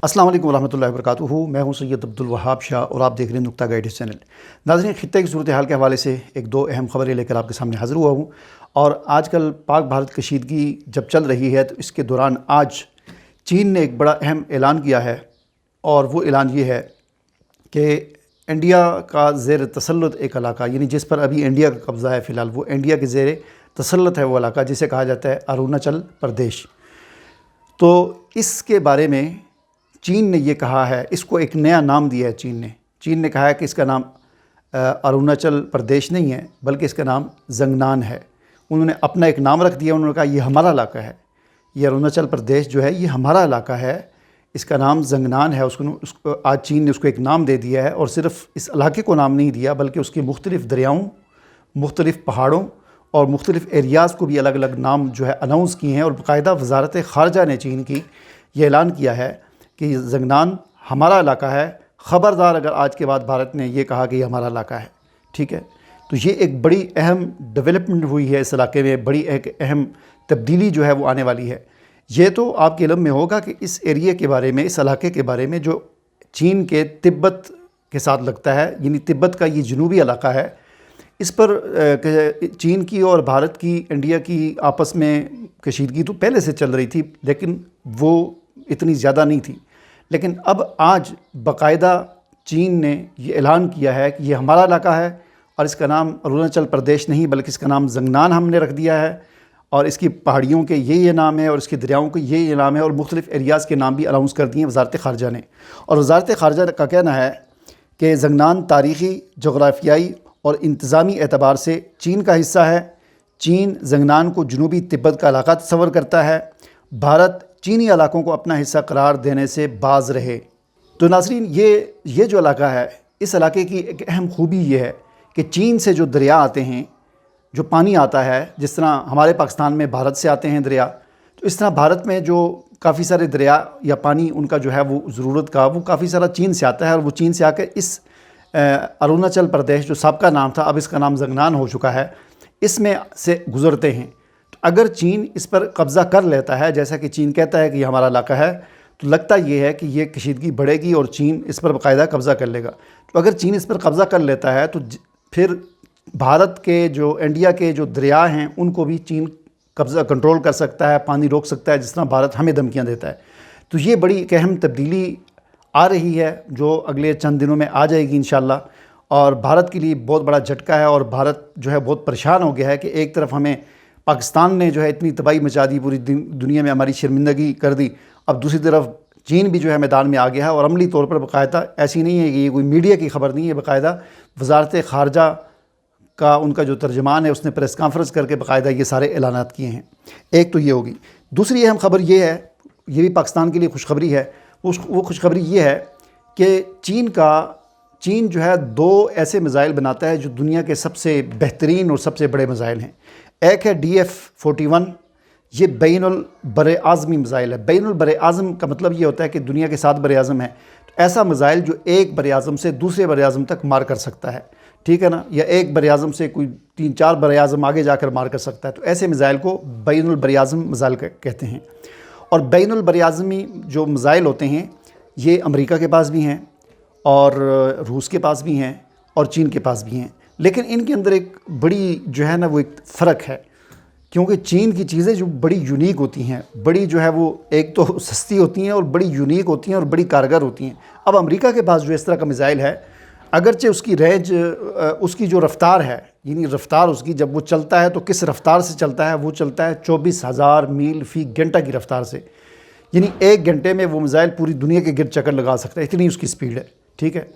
अस्सलाम वालेकुम रहमतुल्लाहि व बरकातुहू। मैं हूं सैयद अब्दुल वहाब शाह और आप देख रहे हैं नुक्ता गाइडेड चैनल। नाज़रीन, खित्ते की सूरत हाल के हवाले से एक दो अहम खबरें लेकर आपके सामने हाज़िर हुआ हूं। और आजकल पाक भारत कशीदगी जब चल रही है तो इसके दौरान आज चीन ने एक बड़ा अहम ऐलान किया है, और वो ऐलान ये है कि इंडिया का ज़ेर तसल्लुत एक इलाका, यानी जिस पर अभी इंडिया का कब्ज़ा है फ़िलहाल, वो इंडिया के ज़ेर तसल्लुत है वो इलाका जिसे कहा जाता है अरुणाचल प्रदेश। तो इसके बारे में चीन ने ये कहा है, इसको एक नया नाम दिया है चीन ने कहा है कि इसका नाम अरुणाचल प्रदेश नहीं है बल्कि इसका नाम ज़ंगनान है। उन्होंने अपना एक नाम रख दिया, उन्होंने कहा ये हमारा इलाका है, ये अरुणाचल प्रदेश जो है ये हमारा इलाका है, इसका नाम ज़ंगनान है। उसको आज चीन ने उसको एक नाम दे दिया है, और सिर्फ़ इस इलाके को नाम नहीं दिया बल्कि उसके मुख्तलिफ़ दरियाओं, मुख्तलिफ़ पहाड़ों और मुख्तलिफ़ एरियाज़ को भी अलग अलग नाम जो है अनाउंस किए हैं। और बाकायदा वज़ारत ख़ारजा ने चीन की ये ऐलान किया है कि ज़ंगनान हमारा इलाका है। ख़बरदार अगर आज के बाद भारत ने ये कहा कि ये हमारा इलाका है, ठीक है, तो ये एक बड़ी अहम डेवलपमेंट हुई है इस इलाके में, बड़ी एक अहम तब्दीली जो है वो आने वाली है। ये तो आपके इल्म में होगा कि इस एरिया के बारे में, इस इलाके के बारे में, जो चीन के तिब्बत के साथ लगता है, यानी तिब्बत का ये जनूबी इलाका है, इस पर चीन की और भारत की, इंडिया की आपस में कशीदगी तो पहले से चल रही थी, लेकिन वो इतनी ज़्यादा नहीं थी। लेकिन अब आज बाकायदा चीन ने ये ऐलान किया है कि ये हमारा इलाका है, और इसका नाम अरुणाचल प्रदेश नहीं बल्कि इसका नाम ज़ंगनान हमने रख दिया है, और इसकी पहाड़ियों के ये नाम है और इसके दरियाओं के ये नाम है, और मुख्तलिफ़ एरियाज़ के नाम भी अनाउंस कर दिए वज़ारत ख़ारजा ने। और वज़ारत ख़ारजा का कहना है कि ज़ंगनान तारीख़ी, जोग्राफियाई और इंतज़ामी एतबार से चीन का हिस्सा है। चीन ज़ंगनान को जनूबी तिब्बत का इलाका तस्वर करता है। भारत चीनी इलाकों को अपना हिस्सा करार देने से बाज़ रहे। तो नाज़रीन, ये जो इलाका है, इस इलाके की एक अहम खूबी ये है कि चीन से जो दरिया आते हैं, जो पानी आता है, जिस तरह हमारे पाकिस्तान में भारत से आते हैं दरिया, तो इस तरह भारत में जो काफ़ी सारे दरिया या पानी उनका जो है वो ज़रूरत का, वो काफ़ी सारा चीन से आता है। और वो चीन से आकर इस अरुणाचल प्रदेश, जो सबका नाम था अब इसका नाम ज़ंगनान हो चुका है, इसमें से गुज़रते हैं। तो अगर चीन इस पर कब्ज़ा कर लेता है, जैसा कि चीन कहता है कि ये हमारा इलाका है, तो लगता ये है कि ये कशीदगी बढ़ेगी और चीन इस पर बाकायदा कब्ज़ा कर लेगा। तो अगर चीन इस पर कब्ज़ा कर लेता है तो फिर भारत के, जो इंडिया के जो दरिया हैं, उनको भी चीन कब्ज़ा कंट्रोल कर सकता है, पानी रोक सकता है, जिस तरह भारत हमें धमकियाँ देता है। तो ये बड़ी एक अहम तब्दीली आ रही है जो अगले चंद दिनों में आ जाएगी इंशाअल्लाह, और भारत के लिए बहुत बड़ा झटका है। और भारत जो है बहुत परेशान हो गया है कि एक तरफ हमें पाकिस्तान ने जो है इतनी तबाही मचा दी, पूरी दुनिया में हमारी शर्मिंदगी कर दी, अब दूसरी तरफ चीन भी जो है मैदान में आ गया है। और अमली तौर पर बाकायदा, ऐसी नहीं है कि ये कोई मीडिया की खबर नहीं है, बाकायदा वज़ारत ख़ारजा का उनका जो तर्जमान है उसने प्रेस कॉन्फ्रेंस करके बाकायदा ये सारे ऐलानात किए हैं। एक तो ये होगी। दूसरी अहम खबर ये है, ये भी पाकिस्तान के लिए खुशखबरी है। वो खुशखबरी ये है कि चीन जो है दो ऐसे मिज़ाइल बनाता है जो दुनिया के सबसे बेहतरीन और सबसे बड़े मिज़ाइल हैं। एक है DF-41, ये बैनुल बर-ए-आज़मी मिज़ाइल है। बैनुल बर-ए-आज़म का मतलब ये होता है कि दुनिया के 7 बर-ए-आज़म हैं, तो ऐसा मिज़ाइल जो एक बर-ए-आज़म से दूसरे बर-ए-आज़म तक मार कर सकता है, ठीक है ना, या एक बर-ए-आज़म से कोई 3-4 बर-ए-आज़म आगे जाकर मार कर सकता है। तो ऐसे मिज़ाइल को बैनुल बर-ए-आज़म मिज़ाइल कहते हैं। और बैनुल बर-ए-आज़मी जो मिज़ाइल होते हैं, ये अमेरिका के पास भी हैं और रूस के पास भी हैं और चीन के पास भी हैं। लेकिन इनके अंदर एक बड़ी जो है ना वो एक फ़र्क है, क्योंकि चीन की चीज़ें जो बड़ी यूनिक होती हैं, बड़ी जो है वो एक तो सस्ती होती हैं और बड़ी यूनिक होती हैं और बड़ी कारगर होती हैं। अब अमेरिका के पास जो इस तरह का मिज़ाइल है, अगरचे उसकी रेंज, उसकी जो रफ़्तार है, यानी रफ़्तार उसकी जब वो चलता है तो किस रफ़्तार से चलता है, वो चलता है 24,000 मील फ़ी घंटा की रफ़्तार से, यानी 1 घंटे में वो मिज़ाइल पूरी दुनिया के गिर्द चक्कर लगा सकता है, इतनी उसकी स्पीड है, ठीक है।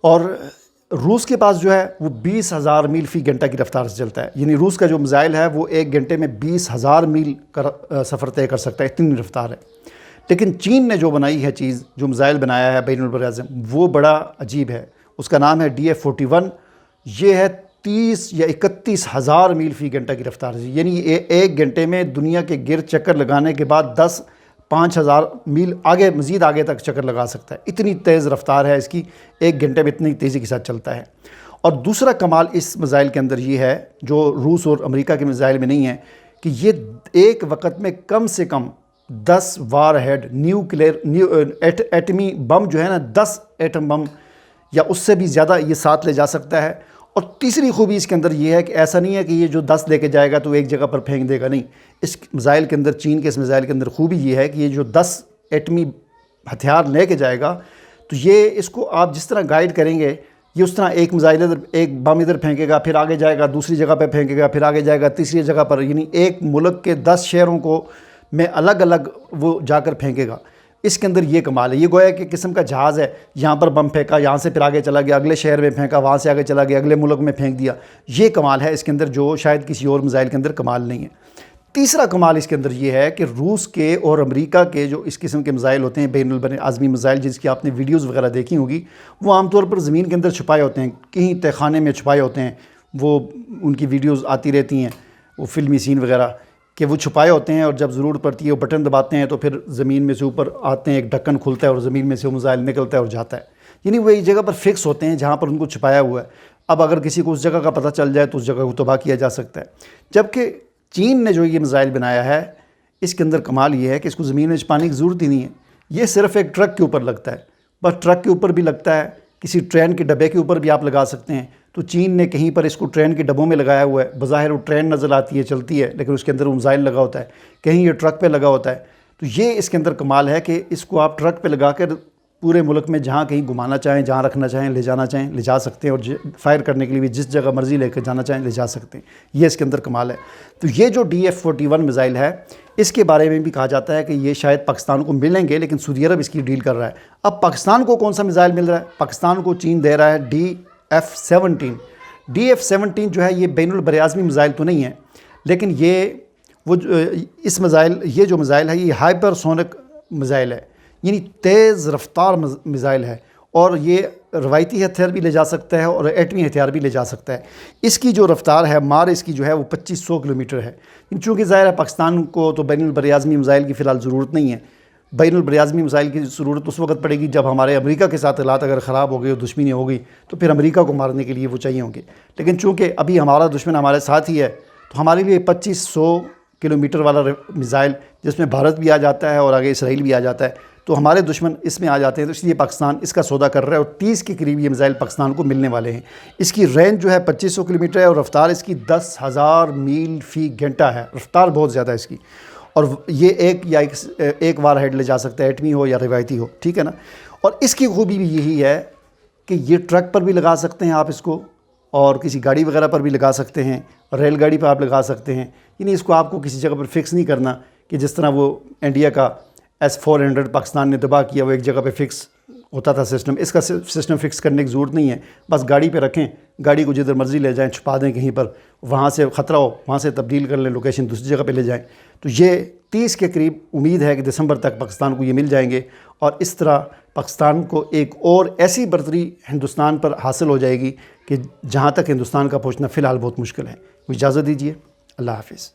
और रूस के पास जो है वो 20,000 मील फ़ी घंटा की रफ़्तार से चलता है, यानी रूस का जो मिज़ाइल है वो 1 घंटे में 20,000 मील का सफ़र तय कर सकता है, इतनी रफ़्तार है। लेकिन चीन ने जो बनाई है चीज़, जो मिज़ाइल बनाया है बैनुल बर-ए-आज़म, वो बड़ा अजीब है। उसका नाम है DF-41। ये है 30 या 31,000 मील फ़ी घंटा की रफ़्तार से, यानी 1 घंटे में दुनिया के गिर्द चक्कर लगाने के बाद 10-5,000 मील आगे, मज़ीद आगे तक चक्कर लगा सकता है, इतनी तेज़ रफ़्तार है इसकी, 1 घंटे में इतनी तेज़ी के साथ चलता है। और दूसरा कमाल इस मिज़ाइल के अंदर ये है, जो रूस और अमेरिका के मिज़ाइल में नहीं है, कि ये एक वक्त में कम से कम 10 وار ہیڈ ایٹمی بم جو ہے نا، 10 ایٹم بم یا اس سے بھی زیادہ یہ ساتھ لے جا سکتا ہے۔ اور تیسری خوبی اس کے اندر یہ ہے کہ ایسا نہیں ہے کہ یہ جو 10 لے کے جائے گا تو ایک جگہ پر پھینک دے گا، نہیں۔ اس میزائل کے اندر، چین کے اس میزائل کے اندر خوبی یہ ہے کہ یہ جو 10 ایٹمی ہتھیار لے کے جائے گا تو یہ اس کو آپ جس طرح گائیڈ کریں گے، یہ اس طرح ایک میزائل ادھر، ایک بم ادھر پھینکے گا، پھر آگے جائے گا دوسری جگہ پہ پھینکے گا، پھر آگے جائے گا تیسری جگہ پر، یعنی ایک ملک کے 10 شہروں کو میں الگ الگ وہ جا کر پھینکے گا۔ اس کے اندر یہ کمال ہے، یہ گویا کہ قسم کا جہاز ہے، یہاں پر بم پھینکا، یہاں سے پھر آگے چلا گیا، اگلے شہر میں پھینکا، وہاں سے آگے چلا گیا، اگلے ملک میں پھینک دیا۔ یہ کمال ہے اس کے اندر جو شاید کسی اور میزائل کے اندر کمال نہیں ہے۔ تیسرا کمال اس کے اندر یہ ہے کہ روس کے اور امریکہ کے جو اس قسم کے میزائل ہوتے ہیں، بین الاعظمی میزائل، جس کی آپ نے ویڈیوز وغیرہ دیکھی ہوگی، وہ عام طور پر زمین کے اندر چھپائے ہوتے ہیں، کہیں تہ خانے میں چھپائے ہوتے ہیں۔ وہ ان کی ویڈیوز آتی رہتی ہیں، وہ فلمی سین وغیرہ، کہ وہ چھپائے ہوتے ہیں اور جب ضرورت پڑتی ہے وہ بٹن دباتے ہیں تو پھر زمین میں سے اوپر آتے ہیں، ایک ڈھکن کھلتا ہے اور زمین میں سے وہ میزائل نکلتا ہے اور جاتا ہے۔ یعنی وہ ایک جگہ پر فکس ہوتے ہیں جہاں پر ان کو چھپایا ہوا ہے۔ اب اگر کسی کو اس جگہ کا پتہ چل جائے تو اس جگہ کو تباہ کیا جا سکتا ہے۔ جبکہ چین نے جو یہ میزائل بنایا ہے، اس کے اندر کمال یہ ہے کہ اس کو زمین میں چھپانے کی ضرورت ہی نہیں ہے۔ یہ صرف ایک ٹرک کے اوپر لگتا ہے، بس ٹرک کے اوپر بھی لگتا ہے، کسی ٹرین کے ڈبے کے اوپر بھی آپ لگا سکتے ہیں۔ تو چین نے کہیں پر اس کو ٹرین کے ڈبوں میں لگایا ہوا ہے، بظاہر وہ ٹرین نظر آتی ہے، چلتی ہے، لیکن اس کے اندر وہ میزائل لگا ہوتا ہے۔ کہیں یہ ٹرک پہ لگا ہوتا ہے۔ تو یہ اس کے اندر کمال ہے کہ اس کو آپ ٹرک پہ لگا کر پورے ملک میں جہاں کہیں گھمانا چاہیں، جہاں رکھنا چاہیں، لے جانا چاہیں لے جا سکتے ہیں، اور فائر کرنے کے لیے بھی جس جگہ مرضی لے کر جانا چاہیں لے جا سکتے ہیں۔ یہ اس کے اندر کمال ہے۔ تو یہ جو DF-41 میزائل ہے، اس کے بارے میں بھی کہا جاتا ہے کہ یہ شاید پاکستان کو ملیں گے، لیکن سعودی عرب اس کی ڈیل کر رہا ہے۔ اب پاکستان کو کون سا میزائل مل رہا ہے؟ پاکستان کو چین دے رہا ہے DF-17۔ DF-17 جو ہے یہ بین البراعظمی میزائل تو نہیں ہے، لیکن یہ یہ جو میزائل ہے یہ ہائپر سونک میزائل ہے، یعنی تیز رفتار میزائل ہے، اور یہ روایتی ہتھیار بھی لے جا سکتا ہے اور ایٹمی ہتھیار بھی لے جا سکتا ہے۔ اس کی جو رفتار ہے، مار اس کی جو ہے وہ 2500 کلومیٹر ہے۔ چونکہ ظاہر ہے پاکستان کو تو بین البراعظمی میزائل کی فی الحال ضرورت نہیں ہے۔ بین البراعظمی میزائل کی ضرورت اس وقت پڑے گی جب ہمارے امریکہ کے ساتھ حالات اگر خراب ہو گئے اور دشمنی ہو گئی تو پھر امریکہ کو مارنے کے لیے وہ چاہیے ہوں گے۔ لیکن چونکہ ابھی ہمارا دشمن ہمارے ساتھ ہی ہے، تو ہمارے لیے 2500 کلومیٹر والا میزائل، جس میں بھارت بھی آ جاتا ہے اور آگے اسرائیل بھی آ جاتا ہے، تو ہمارے دشمن اس میں آ جاتے ہیں، تو اس لیے پاکستان اس کا سودا کر رہا ہے، اور 30 کے قریب یہ میزائل پاکستان کو ملنے والے ہیں۔ اس کی رینج جو ہے 2500 کلومیٹر ہے، اور رفتار اس کی 10,000 میل فی گھنٹہ ہے۔ رفتار بہت زیادہ ہے اس کی، اور یہ ایک وار ہیڈ لے جا سکتا ہے، ایٹمی ہو یا روایتی ہو، ٹھیک ہے نا۔ اور اس کی خوبی بھی یہی ہے کہ یہ ٹرک پر بھی لگا سکتے ہیں آپ اس کو، اور کسی گاڑی وغیرہ پر بھی لگا سکتے ہیں، ریل گاڑی پر آپ لگا سکتے ہیں۔ یعنی اس کو آپ کو کسی جگہ پر فکس نہیں کرنا کہ جس طرح وہ انڈیا کا S-400 پاکستان نے تباہ کیا، وہ ایک جگہ پہ فکس ہوتا تھا سسٹم۔ اس کا سسٹم فکس کرنے کی ضرورت نہیں ہے، بس گاڑی پہ رکھیں، گاڑی کو جدھر مرضی لے جائیں، چھپا دیں کہیں پر، وہاں سے خطرہ ہو وہاں سے تبدیل کر لیں، لوکیشن دوسری جگہ پہ لے جائیں۔ تو یہ 30 کے قریب امید ہے کہ دسمبر تک پاکستان کو یہ مل جائیں گے، اور اس طرح پاکستان کو ایک اور ایسی برتری ہندوستان پر حاصل ہو جائے گی کہ جہاں تک ہندوستان کا پہنچنا فی الحال بہت مشکل ہے۔ اجازت دیجیے، اللہ حافظ۔